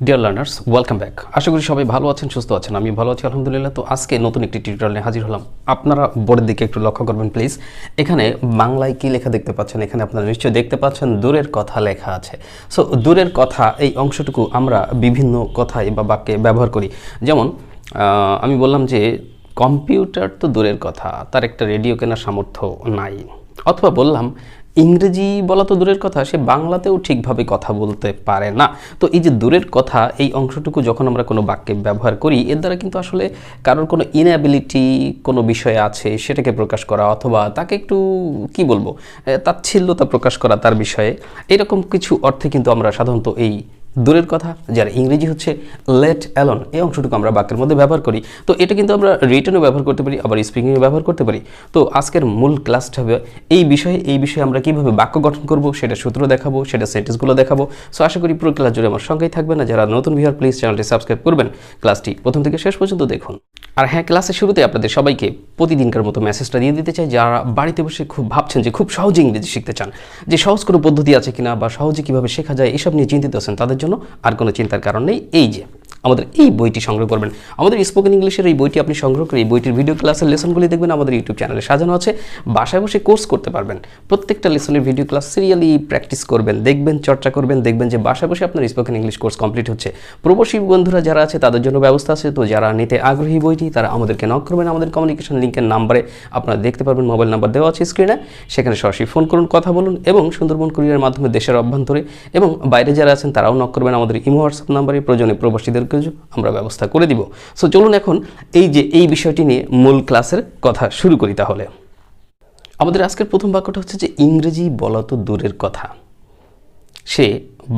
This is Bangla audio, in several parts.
Deer learners, welcome back. আশা করি সবাই ভালো আছেন, সুস্থ আছেন। আমি ভালো আছি আলহামদুলিল্লাহ। তো আজকে নতুন একটি টিউটোরিয়াল নিয়ে হাজির হলাম। আপনারা বোর্ডের দিকে একটু লক্ষ্য করবেন প্লিজ। এখানে বাংলায় কি লেখা দেখতে পাচ্ছেন? এখানে আপনারা নিশ্চয়ই দেখতে পাচ্ছেন দূরের কথা লেখা আছে। সো দূরের কথা এই অংশটুকু আমরা বিভিন্ন কথায় বা বাক্যে ব্যবহার করি। যেমন আমি বললাম যে কম্পিউটার তো দূরের কথা, তার একটা রেডিও কেনার সামর্থ্য নাই। অথবা বললাম ইংরেজি বলা তো দূরের কথা, সে বাংলাতেও ঠিকভাবে কথা বলতে পারে না। তো এই যে দূরের কথা এই অংশটুকু যখন আমরা কোনো বাক্যে ব্যবহার করি, এর দ্বারা কিন্তু আসলে কারোর কোনো ইনঅ্যাবিলিটি কোনো বিষয়ে আছে সেটাকে প্রকাশ করা, অথবা তাকে একটু কি বলবো তাচ্ছিল্যতা প্রকাশ করা তার বিষয়ে, এরকম কিছু অর্থে কিন্তু আমরা সাধারণত এই দূরের কথা, যার ইংরেজি হচ্ছে লেট অ্যালোন, এই অংশটুকু আমরা বাক্যের মধ্যে ব্যবহার করি। তো এটা কিন্তু আমরা রিটেনও ব্যবহার করতে পারি, আবার স্পিকিংয়ে ব্যবহার করতে পারি। তো আজকের মূল ক্লাসটা হবে এই বিষয়ে আমরা কীভাবে বাক্য গঠন করব সেটা সূত্র দেখাবো, সেটা সেন্টেন্সগুলো দেখাবো। সো আশা করি পুরো ক্লাস জুড়ে আমার সঙ্গেই থাকবেন। না যারা নতুন ভিউয়ার প্লিজ চ্যানেলটি সাবস্ক্রাইব করবেন, ক্লাসটি প্রথম থেকে শেষ পর্যন্ত দেখুন। আর হ্যাঁ, ক্লাসের শুরুতে আপনাদের সবাইকে প্রতিদিনকার মতো মেসেজটা দিয়ে দিতে চাই, যারা বাড়িতে বসে খুব ভাবছেন যে খুব সহজে ইংরেজি শিখতে চান, যে সহজ কোনো পদ্ধতি আছে কিনা বা সহজে কীভাবে শেখা যায় এসব নিয়ে চিন্তিত আছেন, তাদের জন্য আর কোনো চিন্তার কারণ নেই। এই যে আমাদের এই বইটি সংগ্রহ করবেন, আমাদের স্পোকেন ইংলিশের এই বইটি আপনি সংগ্রহ করে এই বইটির ভিডিও ক্লাসের লেসনগুলি দেখবেন আমাদের ইউটিউব চ্যানেলে সাজানো আছে। বাসায় বসে কোর্স করতে পারবেন, প্রত্যেকটা লেসনের ভিডিও ক্লাস সিরিয়ালি প্র্যাকটিস করবেন, দেখবেন, চর্চা করবেন, দেখবেন যে বাসায় বসে আপনার স্পোকেন ইংলিশ কোর্স কমপ্লিট হচ্ছে। প্রবাসী বন্ধুরা যারা আছে তাদের জন্য ব্যবস্থা আছে। তো যারা নিতে আগ্রহী বইটি তারা আমাদেরকে নক করবেন, আমাদের কমিউনিকেশন লিঙ্কের নাম্বারে আপনারা দেখতে পারবেন, মোবাইল নাম্বার দেওয়া আছে স্ক্রিনে, সেখানে সরাসরি ফোন করুন, কথা বলুন, এবং সুন্দরবন কুরিয়ারের মাধ্যমে দেশের অভ্যন্তরে এবং বাইরে যারা আছেন তারাও নক করবেন আমাদের ইমো হোয়াটসঅ্যাপ নাম্বারে। প্রয়োজনে প্রবাসীদেরকে আমরা ব্যবস্থা করে দিব। সো চলুন এখন এই বিষয়টি নিয়ে মূল ক্লাসের কথা শুরু করি। তাহলে আমাদের আজকের প্রথম বাক্যটা হচ্ছে যে ইংরেজি বলা তো দূরের কথা, সে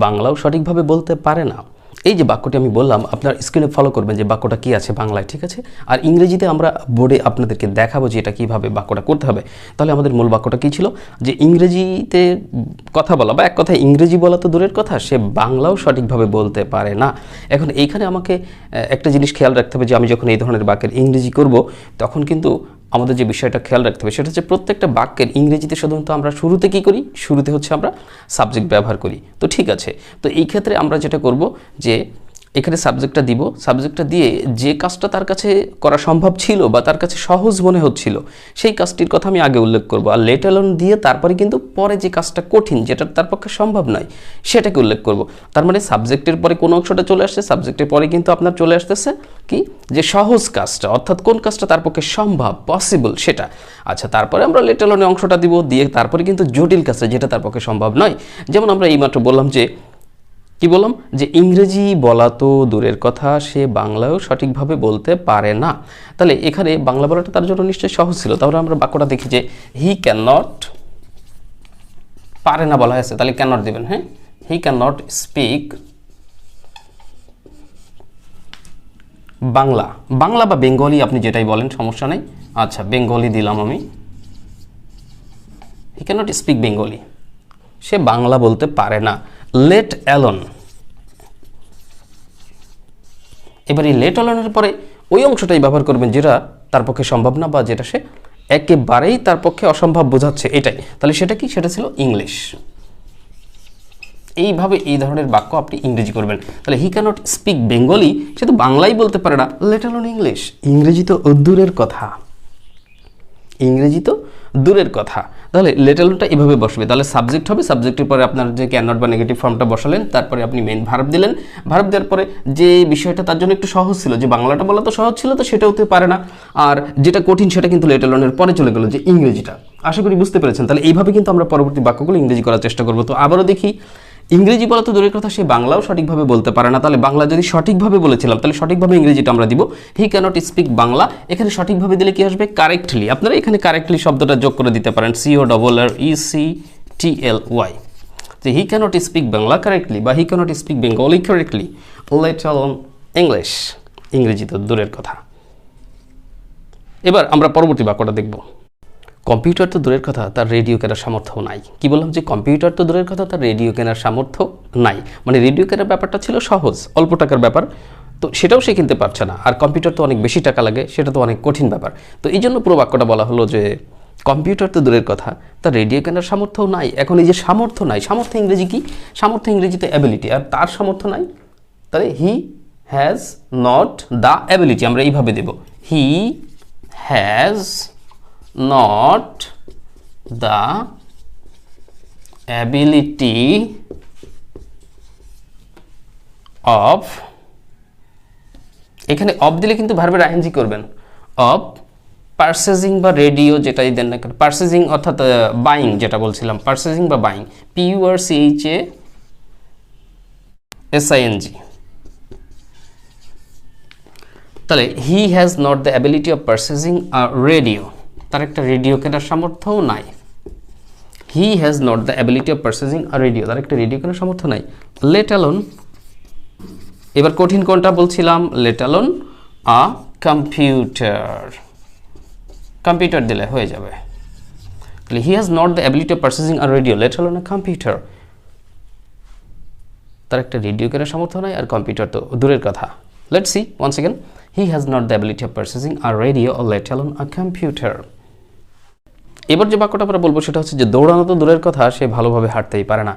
বাংলাও সঠিকভাবে বলতে পারে না। এই যে বাক্যটি আমি বললাম, আপনার স্ক্রিনে ফলো করবেন যে বাক্যটা কী আছে বাংলায়, ঠিক আছে? আর ইংরেজিতে আমরা বোর্ডে আপনাদেরকে দেখাবো যে এটা কীভাবে বাক্যটা করতে হবে। তাহলে আমাদের মূল বাক্যটা কী ছিল? যে ইংরেজিতে কথা বলা, বা এক কথায় ইংরেজি বলা তো দূরের কথা, সে বাংলাও সঠিকভাবে বলতে পারে না। এখন এইখানে আমাকে একটা জিনিস খেয়াল রাখতে হবে যে আমি যখন এই ধরনের বাক্যের ইংরেজি করব, তখন কিন্তু আমাদের যে বিষয়টা খেয়াল রাখতে হবে সেটা হচ্ছে প্রত্যেকটা বাক্যের ইংরেজিতে সাধারণত আমরা শুরুতে কী করি? শুরুতে হচ্ছে আমরা সাবজেক্ট ব্যবহার করি। তো ঠিক আছে, তো এই ক্ষেত্রে আমরা যেটা করব যে এখানে সাবজেক্টটা দিব, সাবজেক্টটা দিয়ে যে কাজটা তার কাছে করা সম্ভব ছিল বা তার কাছে সহজ মনে হচ্ছিল সেই কাজটির কথা আমি আগে উল্লেখ করব, আর লেট অ্যালোন দিয়ে তারপরে কিন্তু পরে যে কাজটা কঠিন, যেটা তার পক্ষে সম্ভব নয়, সেটাকে উল্লেখ করব। তার মানে সাবজেক্টের পরে কোন অংশটা চলে আসছে, সাবজেক্টের পরে কিন্তু আপনার চলে আসতেছে কি, যে সহজ কাজটা, অর্থাৎ কোন কাজটা তার পক্ষে সম্ভব, পসিবল, সেটা। আচ্ছা, তারপরে আমরা লেট অ্যালোনের অংশটা দিব, দিয়ে তারপরে কিন্তু জটিল কাজটা, যেটা তার পক্ষে সম্ভব নয়। যেমন আমরা এইমাত্র বললাম যে কি বললাম, যে ইংরেজি বলা তো দূরের কথা, সে বাংলাও সঠিকভাবে বলতে পারে না। তাহলে এখানে বাংলা বলাটা তার জন্য নিশ্চয়ই সহজ ছিল। তাহলে আমরা বাক্যটা দেখি যে হি ক্যান নট, পারে না বলা হয়েছে, তাহলে ক্যান নট দেবেন। হ্যাঁ, হি can not speak Bangla, Bangla বা বেঙ্গলি আপনি যেটাই বলেন সমস্যা নেই। আচ্ছা, বেঙ্গলি দিলাম আমি, he can not speak Bengali, সে বাংলা বলতে পারে না। লেট অ্যালোন, এবার এই লেট অ্যালোনের পরে ওই অংশটাই ব্যবহার করবেন যেটা তার পক্ষে সম্ভব না, বা যেটা সে একেবারেই তার পক্ষে অসম্ভব বোঝাচ্ছে, এটাই। তাহলে সেটা কি? সেটা ছিল ইংলিশ। এইভাবে এই ধরনের বাক্য আপনি ইংরেজি করবেন। তাহলে হি ক্যানট স্পিক বেঙ্গলি, সে তো বাংলাই বলতে পারে না, লেট অ্যালোন ইংলিশ। ইংরেজি তো দূরের কথা, ইংরেজি তো দূরের কথা। তাহলে লেট অ্যালোনটা এভাবে বসবে। তাহলে সাবজেক্ট হবে, সাবজেক্টের পরে আপনার যে ক্যান নট বা নেগেটিভ ফর্মটা বসালেন, তারপরে আপনি মেইন ভার্ব দিলেন, ভার্ব দেওয়ার পরে যে বিষয়টা তার জন্য একটু সহজ ছিল, যে বাংলাটা বলা তো সহজ ছিল, তো সেটা হতে পারে না, আর যেটা কঠিন সেটা কিন্তু লেট অ্যালোনের পরে চলে গেল, যে ইংরেজিটা। আশা করি বুঝতে পেরেছেন। তাহলে এইভাবে কিন্তু আমরা পরবর্তী বাক্যগুলো ইংরেজি করার চেষ্টা করবো। তো আবারও দেখি, ইংরেজি বলা তো দূরের কথা, সে বাংলাও সঠিকভাবে বলতে পারে না। তাহলে বাংলা যদি সঠিকভাবে বলেছিলাম, তাহলে সঠিকভাবে ইংরেজিটা আমরা দিব হি ক্যানট স্পিক বাংলা। এখানে সঠিকভাবে দিলে কি আসবে? কারেক্টলি। আপনারা এখানে কারেক্টলি শব্দটা যোগ করে দিতে পারেন, CORRECTLY, যে he cannot speak Bangla correctly, বা he cannot speak Bengali correctly, let alone English, ইংরেজি তো দূরের কথা। এবার আমরা পরবর্তী বাক্যটা দেখব। কম্পিউটার তো দূরের কথা, তার রেডিও কেনার সামর্থ্য নাই। কি বললাম? যে কম্পিউটার তো দূরের কথা, তার রেডিও কেনার সামর্থ্য নাই। মানে রেডিও কেনার ব্যাপারটা ছিল সহজ, অল্প টাকার ব্যাপার, তো সেটাও সে কিনতে পারছে না। আর কম্পিউটার তো অনেক বেশি টাকা লাগে, সেটা তো অনেক কঠিন ব্যাপার। তো এই জন্য পুরো বাক্যটা বলা হলো যে কম্পিউটার তো দূরের কথা, তার রেডিও কেনার সামর্থ্য নাই। এখন এই যে সামর্থ্য নাই, সামর্থ্য ইংরেজি কি? সামর্থ্য ইংরেজিতে অ্যাবিলিটি, আর তার সামর্থ্য নাই তাহলে he has not the ability, আমরা এইভাবে দেব, he has not the ability of, এখানে অফ দিলে কিন্তু ভার্বের আইএনজি করবেন, অফ পারচেজিং বা রেডিও যেটাই দেন না কেন, পারচেজিং অর্থাৎ বাইং যেটা বলছিলাম, পারচেজিং বা বাইং, PURCHASING। তাহলে he has not the ability of purchasing a radio, তার একটা রেডিও কেনার সামর্থ্যও নাই। হি has not the ability of purchasing a radio, তার একটা রেডিও কেনার সামর্থ্য নাই। লেট অ্যালোন, এবার কঠিন কোনটা বলছিলাম, late alone a computer, computer দিলে হয়ে যাবে। তাহলে he has not the ability of purchasing a radio, late alone a computer, তার একটা রেডিও কেনার সামর্থ্য নাই, আর কম্পিউটার তো দূরের কথা। Let's see once again, he has not the ability of purchasing a radio or let alone a computer. এবার যে বাক্যটা আমরা বলবো সেটা হচ্ছে যে দৌড়ানো তো দূরের কথা, সে ভালোভাবে হাঁটতেই পারে না।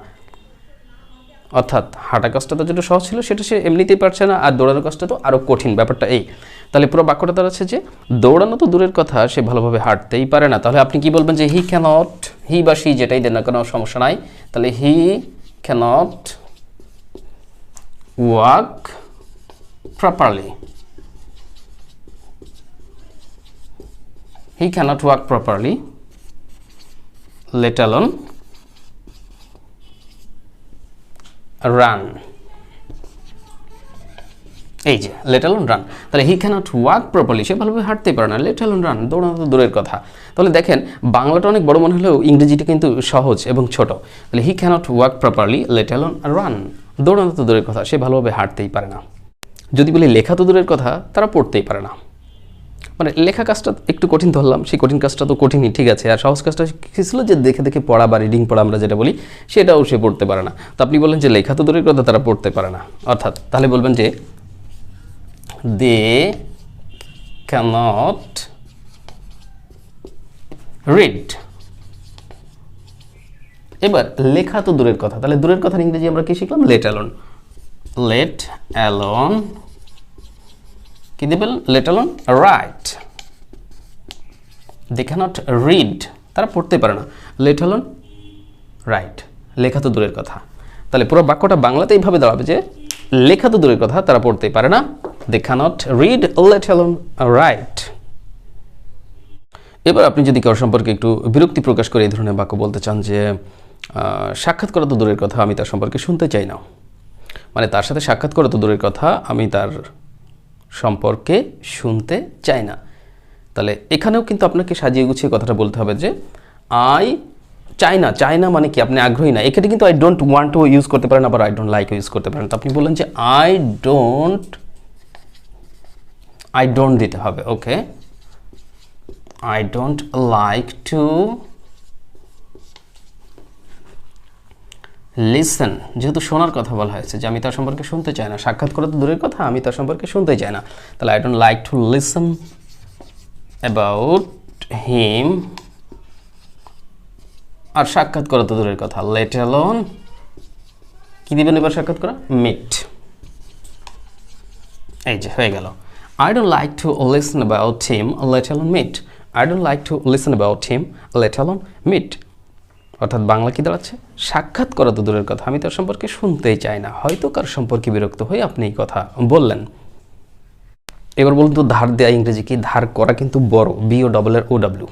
অর্থাৎ হাঁটা কাজটা তো যেটা সহজ ছিল সেটা সে এমনিতেই পারছে না, আর দৌড়ানোর কাজটা তো আরও কঠিন, ব্যাপারটা এই। তাহলে পুরো বাক্যটা দাঁড়াচ্ছে যে দৌড়ানো তো দূরের কথা, সে ভালোভাবে হাঁটতেই পারে না। তাহলে আপনি কি বলবেন যে হি ক্যানট, হি বা সি যেটাই দেন না কোনো সমস্যা নাই, তাহলে he cannot walk properly, he cannot walk properly, let alone run. এই যে লেট অ্যালোন রান, তাহলে হি ক্যানট ওয়াক প্রপারলি, সে ভালোভাবে হাঁটতেই পারে না, লেট অ্যালোন রান, দৌড়ানো তো দূরের কথা। তাহলে দেখেন বাংলাটা অনেক বড় মনে হলেও ইংরেজিটা কিন্তু সহজ এবং ছোট। তাহলে he cannot walk properly, let alone run, দৌড়ানো তো দূরের কথা, সে ভালোভাবে হাঁটতেই পারে না। যদি বলি লেখা তো দূরের কথা, তারা পড়তেই পারে না। মানে লেখা কাজটা একটু কঠিন ধরলাম, সেই কঠিন কাজটা তো কঠিনই, ঠিক আছে, আর সহজ কাজটা কী ছিল যে দেখে দেখে পড়া বা রিডিং পড়া আমরা যেটা বলি, সেটাও সে পড়তে পারে না। তো আপনি বললেন যে লেখা তো দূরের কথা, তারা পড়তে পারে না, অর্থাৎ তাহলে বলবেন যে দে ক্যানট রিড। এবার লেখা তো দূরের কথা, তাহলে দূরের কথার ইংরেজি আমরা কি শিখলাম, লেট অ্যালোন, লেট অ্যালোন কি দেবেন, লেট অ্যালোন রাইট। দে ক্যানট রিড, তারা পড়তে পারে না, লেট অ্যালোন রাইট, লেখা তো দূরের কথা। তাহলে পুরো বাক্যটা বাংলাতে এইভাবে দাঁড়াবে যে লেখা তো দূরের কথা, তারা পড়তেই পারে না, they cannot read, let alone write. এবার আপনি যদি কারোর সম্পর্কে একটু বিরক্তি প্রকাশ করে এই ধরনের বাক্য বলতে চান যে সাক্ষাৎ করা তো দূরের কথা, আমি তার সম্পর্কে শুনতে চাই না, মানে তার সাথে সাক্ষাৎ করা তো দূরের কথা, আমি তার সম্পর্কে শুনতে চাই না। তাহলে এখানেও কিন্তু আপনাকে সাজিয়ে গুছিয়ে কথাটা বলতে হবে যে আই চাই না, চাই না মানে কি আপনি আগ্রহী না। এখানে কিন্তু I don't want to use করতে পারেন, আবার আই ডোন্ট লাইক ইউজ করতে পারেন। তো আপনি বললেন যে আই ডোন্ট দিতে হবে, okay, I don't like to listen, যেহেতু শোনার কথা বলা হয়েছে যে আমি তার সম্পর্কে শুনতে চাই না, সাক্ষাৎ করা তো দূরের কথা, আমি তার সম্পর্কে শুনতে চাই না, তাহলে I don't like to listen about him, আর সাক্ষাৎ করা তো দূরের কথা, লেট অ্যালোন কি দিবেন এবার সাক্ষাৎ করা, মিট। এই যে হয়ে গেল, I don't like to listen about him, let alone meet, I don't like to listen about him, let alone meet. অর্থাৎ বাংলা কি দাঁড়াচ্ছে, সাক্ষাৎ করা তো দূরের কথা, আমি তার সম্পর্কে শুনতেই চাই না। হয়তো কার সম্পর্কে বিরক্ত হয়ে আপনি এই কথা বললেন। এবার বলুন তো ধার দেয়া ইংরেজি কি, ধার করা কিন্তু বড়, BORROW,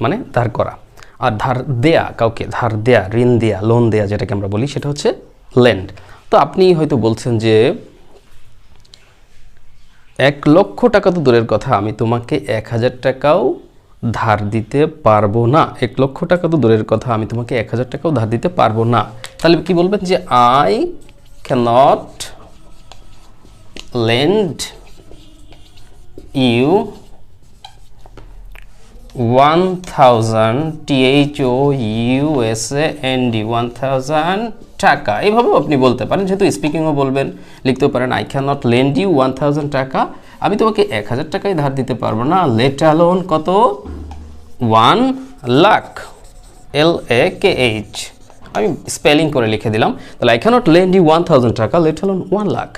মানে ধার করা। আর ধার দেয়া কাউকে, ধার দেয়া, ঋণ দেয়া, লোন দেয়া যেটাকে আমরা বলি সেটা হচ্ছে লেন্ড। তো আপনি হয়তো বলছেন যে 1,00,000 টাকা তো দূরের কথা, আমি তোমাকে 1,000 টাকাও ধার দিতে পারবো না। 1,00,000 টাকা তো দূরের কথা, আমি তোমাকে 1,000 টাকাও ধার দিতে পারবো না। তাহলে কি বলবেন যে I can't lend you 1,000 THOUSAND 1,000 টাকা। এইভাবেও আপনি বলতে পারেন, যেহেতু স্পিকিংও বলবেন, লিখতেও পারেন আই ক্যানট লেন্ড ইউ 1,000 টাকা, আমি তোমাকে 1,000 টাকায় ধার দিতে পারবো না, লেট অ্যালোন কত 1,00,000 LAKH। আমি স্পেলিং করে লিখে দিলাম। তাহলে I can't lend you 1000 taka, let alone 1 lakh.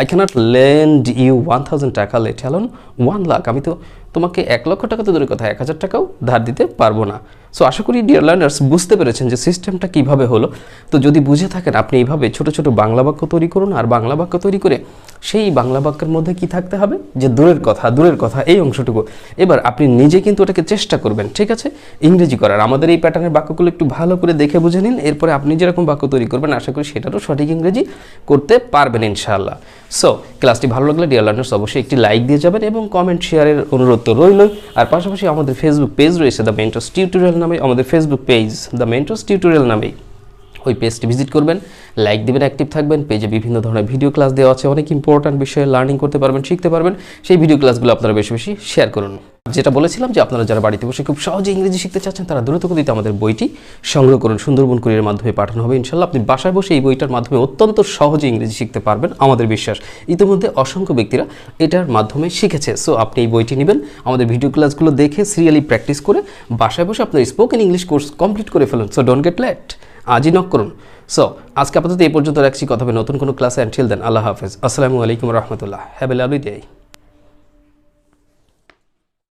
I can't lend you 1000 taka, let alone 1 lakh. আমি তো তোমাকে 1 লক্ষ টাকা তো দূরের কথা 1000 টাকাও ধার দিতে পারবো না। সো আশা করি ডিয়ার লার্নার্স বুঝতে পেরেছেন যে সিস্টেমটা কীভাবে হলো। তো যদি বুঝে থাকেন আপনি এইভাবে ছোট ছোট বাংলা বাক্য তৈরি করুন, আর বাংলা বাক্য তৈরি করে সেই বাংলা বাক্যের মধ্যে কি থাকতে হবে, যে দূরের কথা এই অংশটুকু। এবার আপনি নিজে কিন্তু ওটাকে চেষ্টা করবেন, ঠিক আছে, ইংরেজি করার। আমাদের এই প্যাটার্নের বাক্যগুলো একটু ভালো করে দেখে বুঝে নিন, এরপরে আপনি যেরকম বাক্য তৈরি করবেন আশা করি সেটারও সঠিক ইংরেজি করতে পারবেন ইনশাআল্লাহ। সো ক্লাসটি ভালো লাগলে ডিয়ার লার্নার্স অবশ্যই একটি লাইক দিয়ে যাবেন এবং কমেন্ট শেয়ারের অনুরোধ তো রইলই। আর পাশাপাশি আমাদের ফেসবুক পেজ রয়েছে দ্য মেন্টরস টিউটোরিয়াল নামে, আমাদের Facebook page the mentors tutorial নামেই, ওই পেজটি ভিজিট করবেন, লাইক দেবেন, অ্যাক্টিভ থাকবেন। পেজে বিভিন্ন ধরনের ভিডিও ক্লাস দেওয়া আছে, অনেক ইম্পর্ট্যান্ট বিষয়ে লার্নিং করতে পারবেন, শিখতে পারবেন। সেই ভিডিও ক্লাসগুলো আপনারা বেশি বেশি শেয়ার করুন। যেটা বলেছিলাম যে আপনারা যারা বাড়িতে বসে খুব সহজে ইংরেজি শিখতে চাচ্ছেন তারা দ্রুত গতিতে আমাদের বইটি সংগ্রহ করুন, সুন্দরবন কুরিয়ারের মাধ্যমে পাঠানো হবে ইনশাল্লাহ। আপনি বাসায় বসে এই বইটার মাধ্যমে অত্যন্ত সহজে ইংরেজি শিখতে পারবেন, আমাদের বিশ্বাস। ইতিমধ্যে অসংখ্য ব্যক্তিরা এটার মাধ্যমে শিখেছে। সো আপনি এই বইটি নেবেন, আমাদের ভিডিও ক্লাসগুলো দেখে সিরিয়ালি প্র্যাকটিস করে বাসায় বসে আপনার স্পোকেন ইংলিশ কোর্স কমপ্লিট করে ফেলুন। সো ডোন্ট গেট লেট, আজই নক করুন। সো আজকে আপাতত এই পর্যন্ত রাখছি, কথা হবে নতুন কোনো ক্লাসে। আনটিল দেন আল্লাহ হাফেজ, আসসালামু আলাইকুম রহমতুল্লাহ, হ্যাভ এ লাভলি ডে।